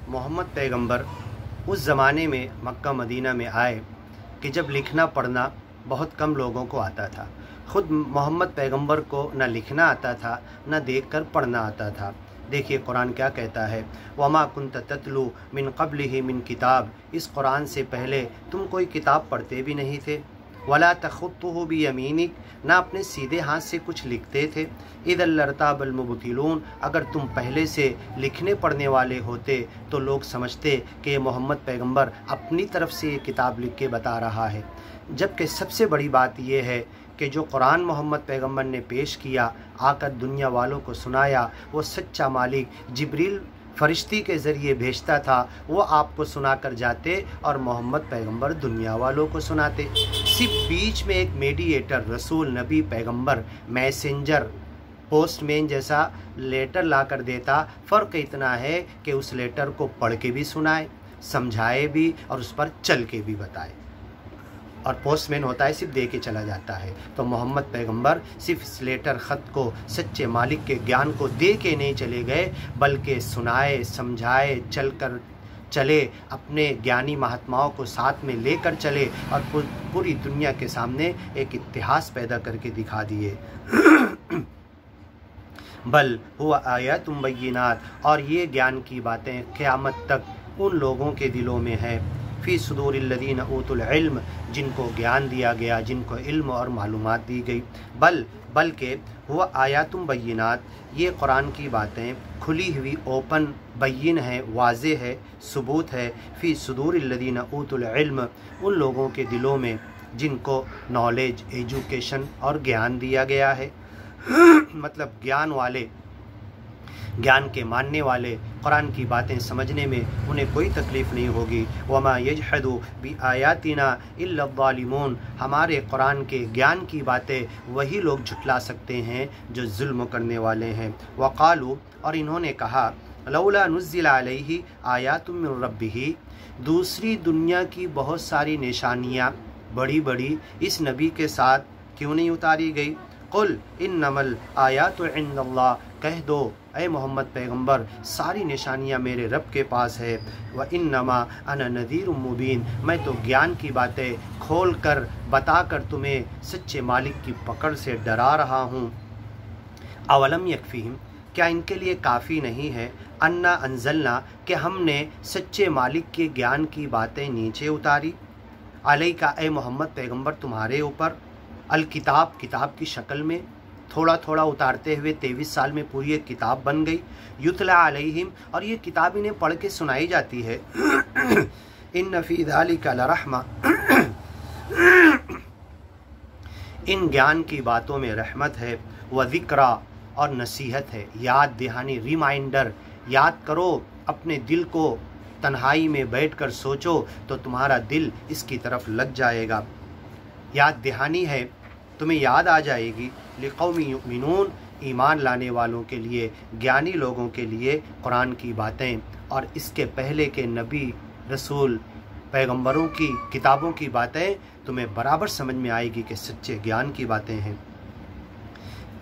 मोहम्मद पैगंबर उस ज़माने में मक्का मदीना में आए कि जब लिखना पढ़ना बहुत कम लोगों को आता था। ख़ुद मोहम्मद पैगंबर को न लिखना आता था न देखकर पढ़ना आता था। देखिए कुरान क्या कहता है, वमा कुंत ततलू मिन क़ब्लिही मिन किताब, इस कुरान से पहले तुम कोई किताब पढ़ते भी नहीं थे। वला तख़ुत्तुहु बियमीनिक, ना अपने सीधे हाथ से कुछ लिखते थे। इज़ लरताबल मुबतिलून, अगर तुम पहले से लिखने पढ़ने वाले होते तो लोग समझते कि ये मोहम्मद पैगंबर अपनी तरफ से ये किताब लिख के बता रहा है। जबकि सबसे बड़ी बात यह है कि जो कुरान मोहम्मद पैगंबर ने पेश किया, आकर दुनिया वालों को सुनाया, वो सच्चा मालिक जिब्रील फरिश्ती के ज़रिए भेजता था। वो आपको सुना कर जाते और मोहम्मद पैगंबर दुनिया वालों को सुनाते। सिर्फ बीच में एक मीडिएटर, रसूल, नबी, पैगंबर, मैसेंजर, पोस्टमैन जैसा लेटर ला कर देता। फ़र्क इतना है कि उस लेटर को पढ़ के भी सुनाए, समझाए भी और उस पर चल के भी बताए। और पोस्टमैन होता है सिर्फ दे के चला जाता है। तो मोहम्मद पैगंबर सिर्फ इस लेटर ख़त को सच्चे मालिक के ज्ञान को दे के नहीं चले गए, बल्कि सुनाए, समझाए, चले, अपने ज्ञानी महात्माओं को साथ में लेकर चले और पूरी दुनिया के सामने एक इतिहास पैदा करके दिखा दिए। बल हुआ आयातुम बय्यिनात, और ये ज्ञान की बातें क़यामत तक उन लोगों के दिलों में है। फ़ी सुदूरिल्लज़ीना ऊतुल इल्म, जिनको ज्ञान दिया गया, जिनको इल्म और मालूमात दी गई। बल्कि हुआ आयातुम बय्यिनात, ये कुरान की बातें खुली हुई, ओपन, बय्यिन है, वाज़े है, सबूत है। फ़ी सुदूरिल्लज़ीना ऊतुल इल्म, उन लोगों के दिलों में जिनको नॉलेज, एजुकेशन और ज्ञान दिया गया है। मतलब ज्ञान वाले, ज्ञान के मानने वाले कुरान की बातें समझने में उन्हें कोई तकलीफ़ नहीं होगी। वमा यजहदु बि आयातिना इल्ला ज़ालिमून, हमारे कुरान के ज्ञान की बातें वही लोग झुटला सकते हैं जो जुल्म करने वाले हैं। वक़ालू, और इन्होंने कहा, लौला नुज़्ज़िला अलैहि आयातुम मिन रब्बिही, दूसरी दुनिया की बहुत सारी निशानियाँ बड़ी बड़ी इस नबी के साथ क्यों नहीं उतारी गई। कुल इन्नमल आयातु इंदल्लाह, कह दो ऐ मोहम्मद पैगंबर, सारी निशानियाँ मेरे रब के पास है। व इन्नमा अना नज़ीरुम मुबीन, मैं तो ज्ञान की बातें खोल कर बता कर तुम्हें सच्चे मालिक की पकड़ से डरा रहा हूँ। अवलम यकफ़ीहिम, क्या इनके लिए काफ़ी नहीं है, अन्ना अंज़लना, कि हमने सच्चे मालिक के ज्ञान की बातें नीचे उतारी, अलैका, ए मोहम्मद पैगंबर, तुम्हारे ऊपर, अल किताब, किताब की शक्ल में थोड़ा थोड़ा उतारते हुए 23 साल में पूरी एक किताब बन गई। युतला अलैहिम, और ये किताब इन्हें पढ़ के सुनाई जाती है। इन्न फी ज़ालिका लरहमा, इन ज्ञान की बातों में रहमत है। व ज़िक्रा, और नसीहत है, याद दहानी, रिमाइंडर। याद करो, अपने दिल को तन्हाई में बैठकर सोचो तो तुम्हारा दिल इसकी तरफ लग जाएगा। याद दहानी है, तुम्हें याद आ जाएगी। लिक़ौमी युमिनून, ईमान लाने वालों के लिए, ज्ञानी लोगों के लिए कुरान की बातें और इसके पहले के नबी, रसूल, पैगंबरों की किताबों की बातें तुम्हें बराबर समझ में आएगी कि सच्चे ज्ञान की बातें हैं।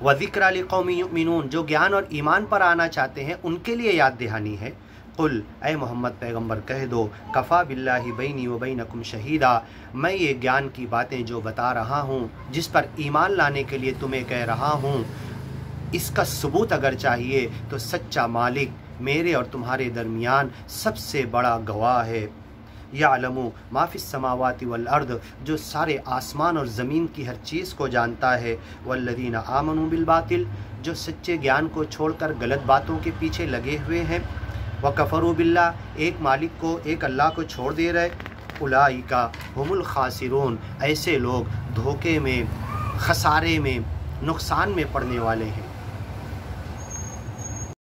व ज़िक्रा लिक़ौमी युमिनून, जो ज्ञान और ईमान पर आना चाहते हैं उनके लिए याद दहानी है। कुल, ऐ मोहम्मद पैगंबर, कह दो, कफ़ा बिल्लाहि बैनी व बैनकुम शहीदा, मैं ये ज्ञान की बातें जो बता रहा हूँ, जिस पर ईमान लाने के लिए तुम्हें कह रहा हूँ, इसका सबूत अगर चाहिए तो सच्चा मालिक मेरे और तुम्हारे दरमियान सबसे बड़ा गवाह है। यालमु मा फिस समावाति वल अर्द, जो सारे आसमान और ज़मीन की हर चीज़ को जानता है। वल्लज़ीना आमनू बिल बातिल, जो सच्चे ज्ञान को छोड़कर गलत बातों के पीछे लगे हुए हैं। व कफ़रू बिल्लाह, एक मालिक को, एक अल्लाह को छोड़ दे रहे। उलाइका हुमुल खासिरून, ऐसे लोग धोखे में, खसारे में, नुकसान में पड़ने वाले हैं।